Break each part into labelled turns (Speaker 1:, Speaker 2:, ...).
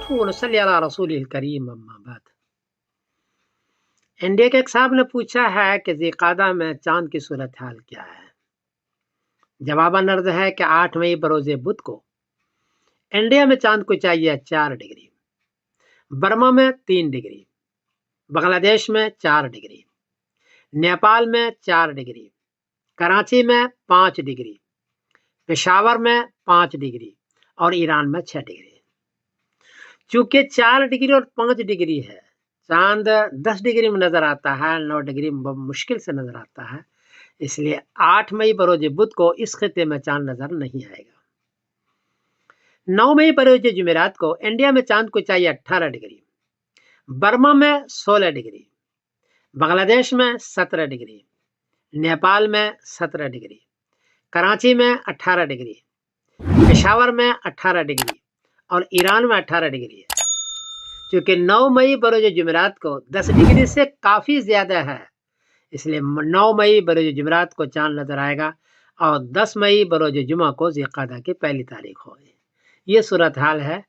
Speaker 1: نحمده ونصلي على رسول الکریم اما بعد۔ انڈیا کے ایک صاحب نے پوچھا ہے کہ ذی-قعدہ میں چاند کی صورتحال کیا ہے؟ جواباً عرض ہے کہ 8 مئی بروز بدھ کو انڈیا میں چاند کو چاہیے 4 ڈگری، برما میں 3 ڈگری، بنگلہ دیش میں 4 ڈگری، نیپال میں 4 ڈگری، کراچی میں 5 ڈگری، پشاور میں 5 ڈگری اور ایران میں 6 ڈگری۔ چونکہ 4 ڈگری اور 5 ڈگری ہے، چاند 10 ڈگری میں نظر آتا ہے، 9 ڈگری میں مشکل سے نظر آتا ہے، اس لیے 8 مئی بروز بدھ کو اس خطے میں چاند نظر نہیں آئے گا۔ 9 مئی بروز جمعرات کو انڈیا میں چاند کو چاہیے 18 ڈگری، برما میں 16 ڈگری، بنگلہ دیش میں 17 ڈگری، نیپال میں 17 ڈگری، کراچی میں 18 ڈگری، پشاور میں 18 ڈگری اور ایران میں 18 ڈگری ہے۔ چونکہ 9 مئی بروز جمعرات کو 10 ڈگری سے کافی زیادہ ہے، اس لیے 9 مئی بروز جمعرات کو چاند نظر آئے گا اور 10 مئی بروز جمعہ کو ذی-قعدہ کی پہلی تاریخ ہوگی۔ یہ صورتحال ہے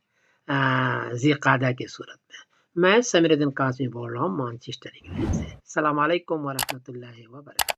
Speaker 1: ذی-قعدہ کی صورت میں۔ میں سمیر الدین قاسمی بول رہا ہوں مانچسٹر انگلینڈ سے۔ السلام علیکم ورحمۃ اللہ وبرکاتہ۔